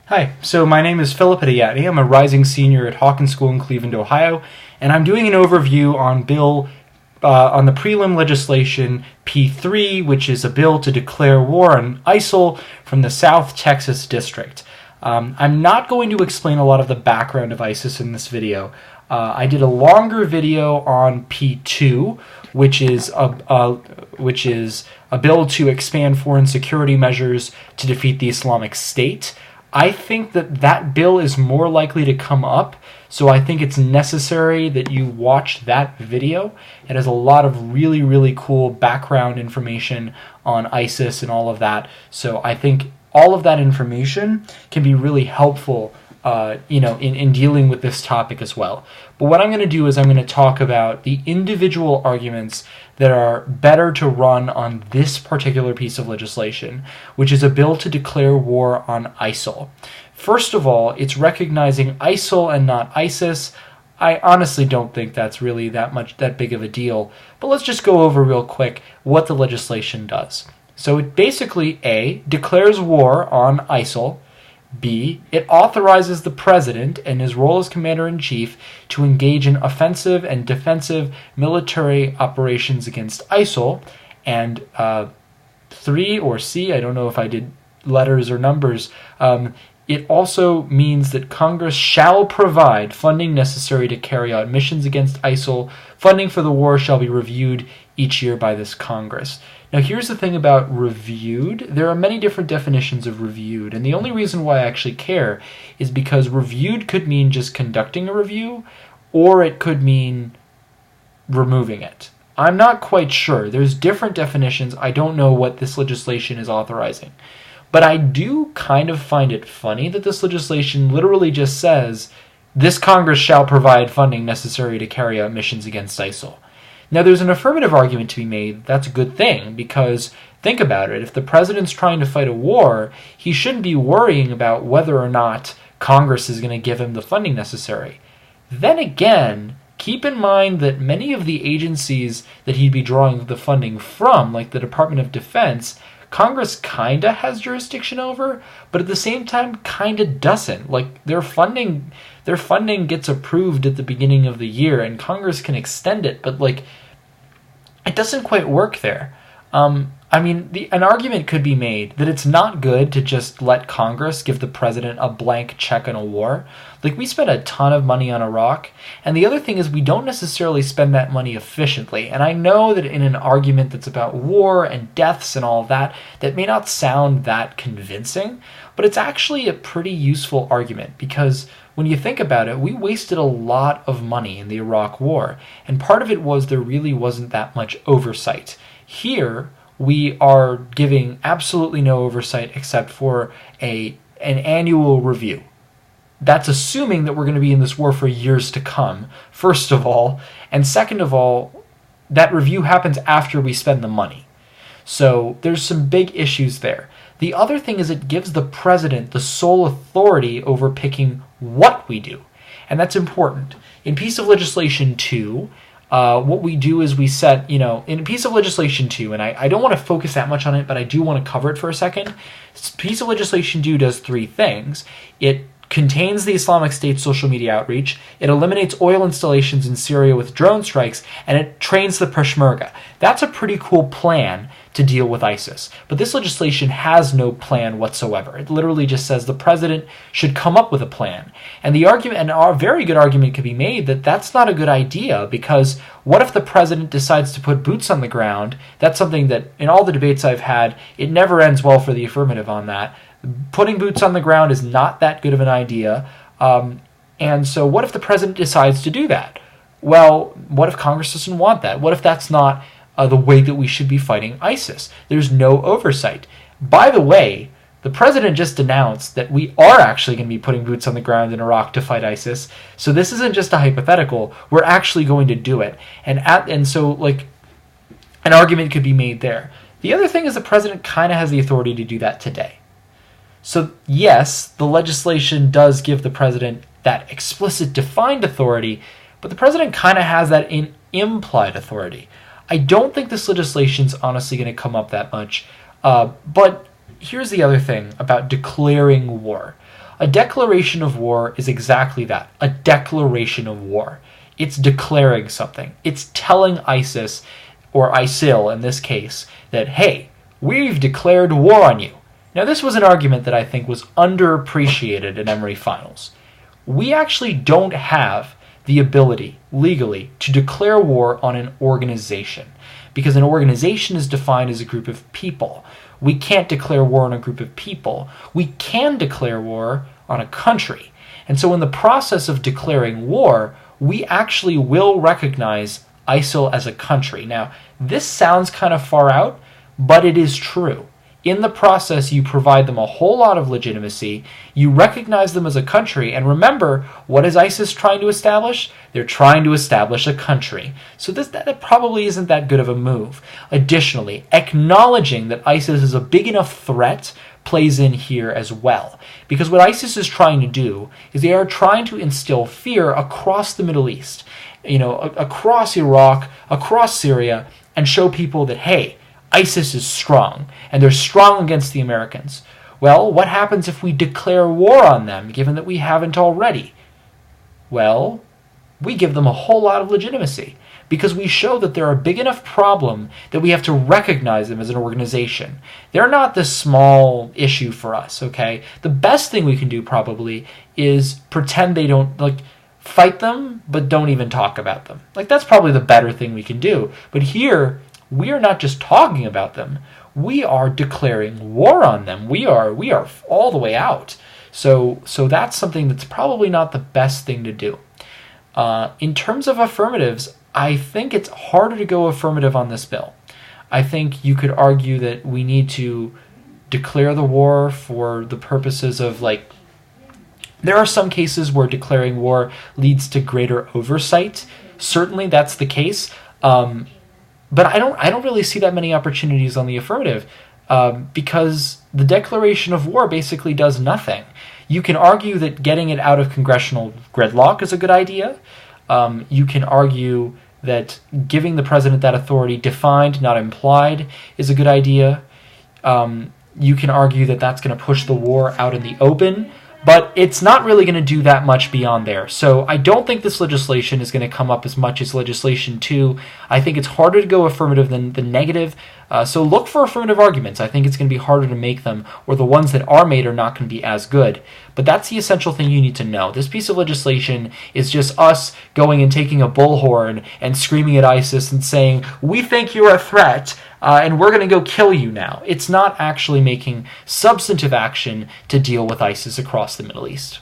Hi, so my name is Philip Adiyati. I'm a rising senior at Hawkins School in Cleveland, Ohio, and I'm doing an overview on on the prelim legislation P3, which is a bill to declare war on ISIL from the South Texas District. I'm not going to explain a lot of the background of ISIS in this video. I did a longer video on P2, which is a bill to expand foreign security measures to defeat the Islamic State. I think that bill is more likely to come up, so I think it's necessary that you watch that video. It has a lot of really, really cool background information on ISIS and all of that, so I think all of that information can be really helpful in dealing with this topic as well. But what I'm going to do is I'm going to talk about the individual arguments that are better to run on this particular piece of legislation, which is a bill to declare war on ISIL. First of all, it's recognizing ISIL and not ISIS. I honestly don't think that's really that big of a deal, but let's just go over real quick what the legislation does. So it basically, A, declares war on ISIL. B, it authorizes the president and his role as commander-in-chief to engage in offensive and defensive military operations against ISIL. And 3, or C, I don't know if I did letters or numbers, it also means that Congress shall provide funding necessary to carry out missions against ISIL. Funding for the war shall be reviewed each year by this Congress. Now, here's the thing about reviewed. There are many different definitions of reviewed, and the only reason why I actually care is because reviewed could mean just conducting a review, or it could mean removing it. I'm not quite sure. There's different definitions. I don't know what this legislation is authorizing. But I do kind of find it funny that this legislation literally just says, this Congress shall provide funding necessary to carry out missions against ISIL. Now, there's an affirmative argument to be made. That's a good thing, because think about it. If the president's trying to fight a war, he shouldn't be worrying about whether or not Congress is going to give him the funding necessary. Then again, keep in mind that many of the agencies that he'd be drawing the funding from, like the Department of Defense, Congress kinda has jurisdiction over, but at the same time kinda doesn't. Like their funding gets approved at the beginning of the year, and Congress can extend it, but like it doesn't quite work there. An argument could be made that it's not good to just let Congress give the president a blank check on a war. Like, we spent a ton of money on Iraq, and the other thing is we don't necessarily spend that money efficiently. And I know that in an argument that's about war and deaths and all of that, that may not sound that convincing, but it's actually a pretty useful argument, because when you think about it, we wasted a lot of money in the Iraq War, and part of it was there really wasn't that much oversight. Here, we are giving absolutely no oversight except for an annual review. That's assuming that we're going to be in this war for years to come, first of all, and second of all, that review happens after we spend the money. So there's some big issues there. The other thing is it gives the president the sole authority over picking what we do, and that's important. In piece of legislation 2, what we do is we set, in a piece of legislation 2, and I don't want to focus that much on it, but I do want to cover it for a second. Piece of legislation 2 does 3 things. It contains the Islamic State social media outreach, it eliminates oil installations in Syria with drone strikes, and it trains the Peshmerga. That's a pretty cool plan to deal with ISIS. But this legislation has no plan whatsoever. It literally just says the president should come up with a plan. And the argument, and a very good argument could be made that that's not a good idea, because what if the president decides to put boots on the ground? That's something that in all the debates I've had, it never ends well for the affirmative on that. Putting boots on the ground is not that good of an idea. And so what if the president decides to do that? Well, what if Congress doesn't want that? What if that's not the way that we should be fighting ISIS? There's no oversight. By the way, the president just announced that we are actually going to be putting boots on the ground in Iraq to fight ISIS. So this isn't just a hypothetical. We're actually going to do it. And so an argument could be made there. The other thing is the president kind of has the authority to do that today. So yes, the legislation does give the president that explicit defined authority, but the president kind of has that in implied authority. I don't think this legislation's honestly going to come up that much, but here's the other thing about declaring war. A declaration of war is exactly that, a declaration of war. It's declaring something. It's telling ISIS, or ISIL in this case, that, hey, we've declared war on you. Now, this was an argument that I think was underappreciated in Emory Finals. We actually don't have the ability, legally, to declare war on an organization, because an organization is defined as a group of people. We can't declare war on a group of people. We can declare war on a country. And so in the process of declaring war, we actually will recognize ISIL as a country. Now, this sounds kind of far out, but it is true. In the process, you provide them a whole lot of legitimacy, you recognize them as a country, and remember, what is ISIS trying to establish? They're trying to establish a country. So that probably isn't that good of a move. Additionally, acknowledging that ISIS is a big enough threat plays in here as well. Because what ISIS is trying to do is they are trying to instill fear across the Middle East, across Iraq, across Syria, and show people that, hey, ISIS is strong, and they're strong against the Americans. Well, what happens if we declare war on them, given that we haven't already? Well, we give them a whole lot of legitimacy, because we show that they're a big enough problem that we have to recognize them as an organization. They're not this small issue for us, okay? The best thing we can do probably is pretend they don't, fight them, but don't even talk about them. That's probably the better thing we can do. But here, we are not just talking about them. We are declaring war on them. We are all the way out. So that's something that's probably not the best thing to do. In terms of affirmatives, I think it's harder to go affirmative on this bill. I think you could argue that we need to declare the war for the purposes of there are some cases where declaring war leads to greater oversight. Certainly that's the case. But I don't really see that many opportunities on the affirmative because the declaration of war basically does nothing. You can argue that getting it out of congressional gridlock is a good idea. You can argue that giving the president that authority, defined, not implied, is a good idea. You can argue that that's going to push the war out in the open, but it's not really going to do that much beyond there. So I don't think this legislation is going to come up as much as legislation 2. I think it's harder to go affirmative than negative. So look for affirmative arguments. I think it's going to be harder to make them, or the ones that are made are not going to be as good. But that's the essential thing you need to know. This piece of legislation is just us going and taking a bullhorn and screaming at ISIS and saying, we think you're a threat, and we're going to go kill you now. It's not actually making substantive action to deal with ISIS across the Middle East.